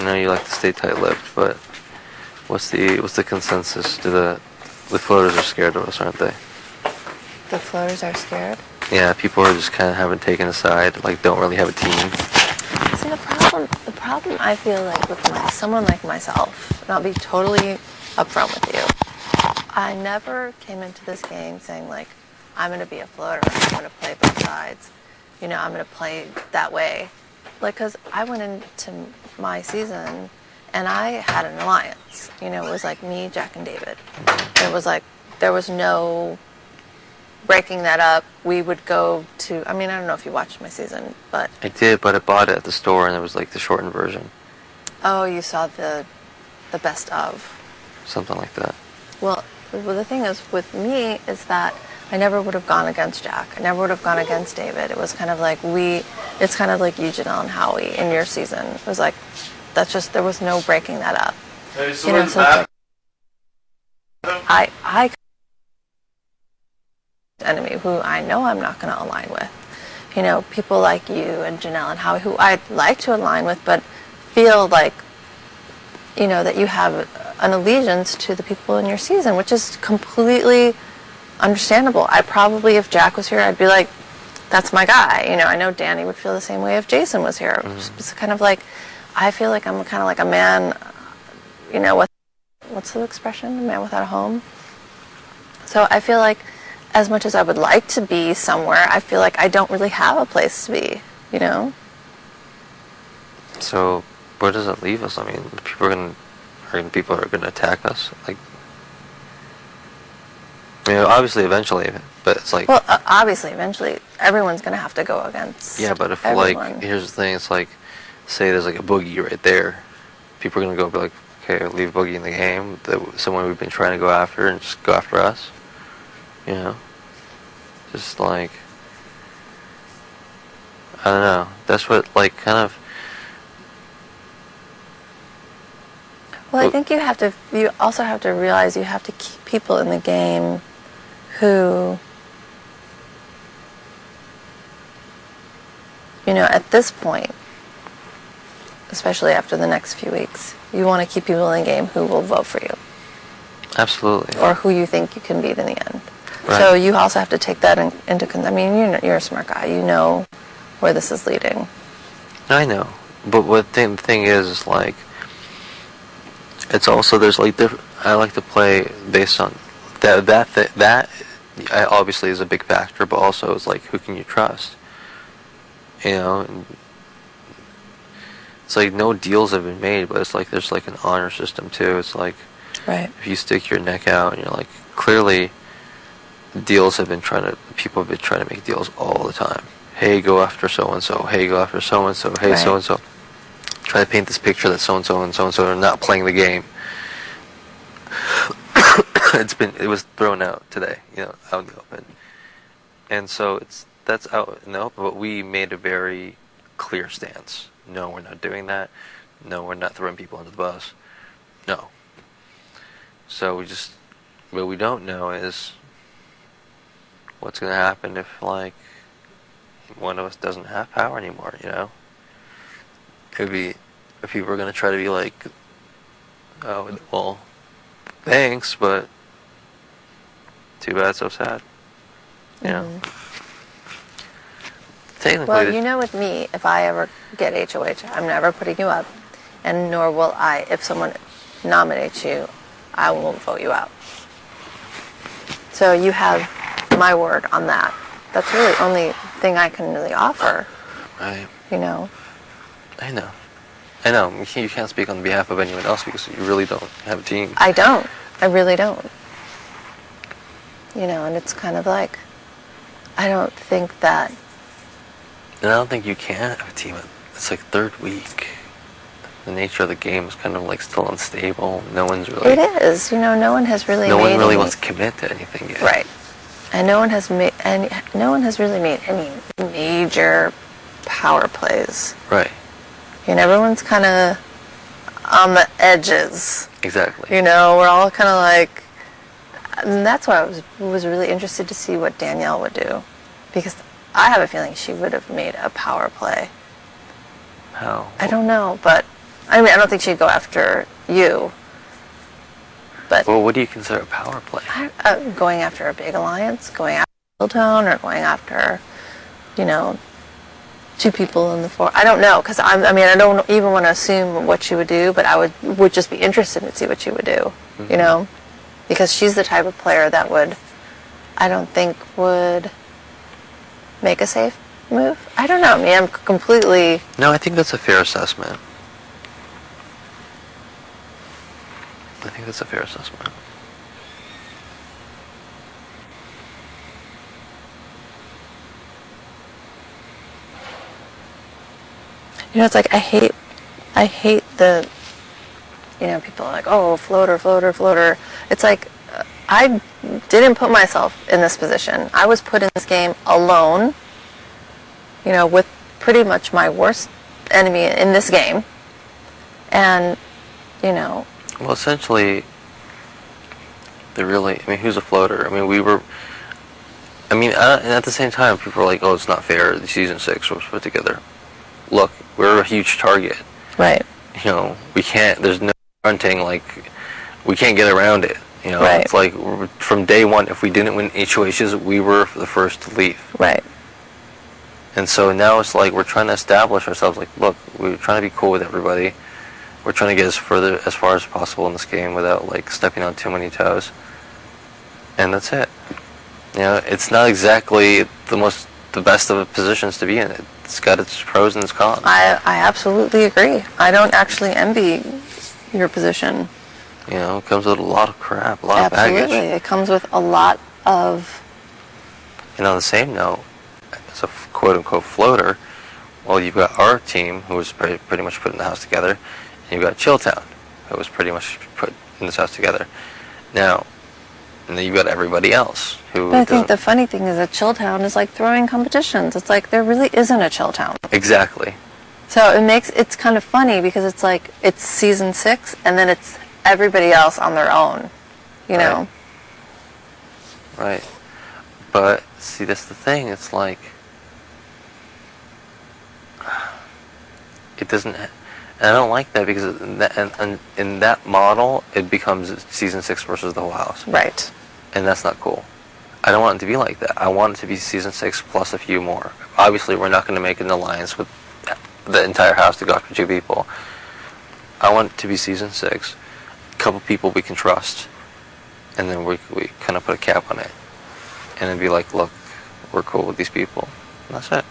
I know you like to stay tight-lipped, but what's the consensus? The floaters are scared of us, aren't they? The floaters are scared? Yeah, people are just kind of haven't taken a side, like don't really have a team. See, the problem I feel like with someone like myself, and I'll be totally upfront with you, I never came into this game saying like, I'm going to be a floater, I'm going to play both sides, I'm going to play that way. Like, because I went into my season and I had an alliance. It was like me, Jack, and David. It was like, there was no breaking that up. We would go to, I don't know if you watched my season, but... I did, but I bought it at the store and it was like the shortened version. Oh, you saw the best of. Something like that. Well, the thing is with me is that I never would have gone against Jack. I never would have gone against David. It was kind of like it's kind of like you, Janelle, and Howie in your season. It was like, there was no breaking that up. Hey, so it's like, I enemy who I know I'm not going to align with. People like you and Janelle and Howie who I'd like to align with, but feel like, that you have an allegiance to the people in your season, which is completely understandable. I probably, if Jack was here, I'd be like, that's my guy. I know Danny would feel the same way if Jason was here. Mm-hmm. It's kind of like, I feel like I'm kind of like a man, what's the expression? A man without a home. So I feel like as much as I would like to be somewhere, I feel like I don't really have a place to be, So where does it leave us? People are gonna attack us. Like, obviously eventually, but it's like... Well, obviously, eventually, everyone's going to have to go against Yeah, but if, everyone. like, here's the thing, it's like, say there's like a boogie right there, people are going to go be like, okay, leave boogie in the game, someone we've been trying to go after, and just go after us. Just like, I don't know, that's what, like, kind of... Well, I think you also have to realize you have to keep people in the game who, at this point, especially after the next few weeks, you want to keep people in the game who will vote for you. Absolutely. Or who you think you can beat in the end. Right. So you also have to take that into consideration. You're a smart guy. You know where this is leading. I know. But the thing is like, it's also, there's like I like to play based on that obviously is a big factor, but also it's like, who can you trust? And it's like no deals have been made, but it's like there's like an honor system too. It's like, right, if you stick your neck out and you're like, clearly people have been trying to make deals all the time. Hey, go after so and so. Hey, go after so and so. Hey, right. so and so. Try to paint this picture that so and so and so and so are not playing the game. It was thrown out today, out in the open, and so that's out in the open. But we made a very clear stance. No, we're not doing that. No, we're not throwing people under the bus. No. So what we don't know is what's going to happen if like one of us doesn't have power anymore. Could be if people are going to try to be like, oh, well, thanks, but too bad, so sad. Technically, well, with me, if I ever get HOH, I'm never putting you up, and nor will I, if someone nominates you, I won't vote you out. So you have my word on that. That's really the only thing I can really offer. Right. I know. You can't speak on behalf of anyone else because you really don't have a team. I don't. I really don't. And it's kind of like, I don't think that... And I don't think you can have a team. It's like third week. The nature of the game is kind of like still unstable. No one's really... It is. No one has really No made one really any... wants to commit to anything yet. Right. And no one has really made any major power plays. Right. Everyone's kind of on the edges. Exactly. We're all kind of like, and that's why I was really interested to see what Danielle would do, because I have a feeling she would have made a power play. How? I don't know, but I mean, I don't think she'd go after you, but Well, what do you consider a power play? going after a big alliance, going after Tone, or going after, you know, two people in the four. I don't know, because I mean, I don't even want to assume what she would do, but I would just be interested to see what she would do, you know, because she's the type of player that I don't think would make a safe move. I don't know. I mean, I'm completely. No, I think that's a fair assessment. I think that's a fair assessment. You know, it's like I hate the, you know, people are like, oh, floater, floater, floater. It's like, I didn't put myself in this position. I was put in this game alone, you know, with pretty much my worst enemy in this game. And, you know. Well, essentially, I mean, who's a floater? I mean, and at the same time, people are like, oh, it's not fair. The season 6 was put together. Look, we're a huge target. Right. You know, there's no fronting, like, we can't get around it. You know, Right. It's like from day one, if we didn't win HOHs, we were the first to leave. Right. And so now it's like we're trying to establish ourselves. Like, look, we're trying to be cool with everybody. We're trying to get as far as possible in this game without like stepping on too many toes. And that's it. You know, it's not exactly the best of positions to be in. It's got its pros and its cons. I absolutely agree. I don't actually envy your position. You know, it comes with a lot of crap, a lot of baggage. Absolutely. It comes with a lot of. And on the same note, as a quote-unquote floater, well, you've got our team, who was pretty much putting the house together, and you've got Chilltown, who was pretty much put in this house together. Now, and then you've got everybody else who. But I think the funny thing is that Chilltown is like throwing competitions. It's like there really isn't a Chilltown. Exactly. So it's kind of funny because it's like it's season 6 and then it's everybody else on their own, you know. Right. But see, that's the thing. It's like it doesn't. And I don't like that because in that model, it becomes season 6 versus the whole house. Right. And that's not cool. I don't want it to be like that. I want it to be season 6 plus a few more. Obviously, we're not going to make an alliance with the entire house to go after 2 people. I want it to be season 6. A couple people we can trust. And then we kind of put a cap on it. And then be like, look, we're cool with these people. And that's it.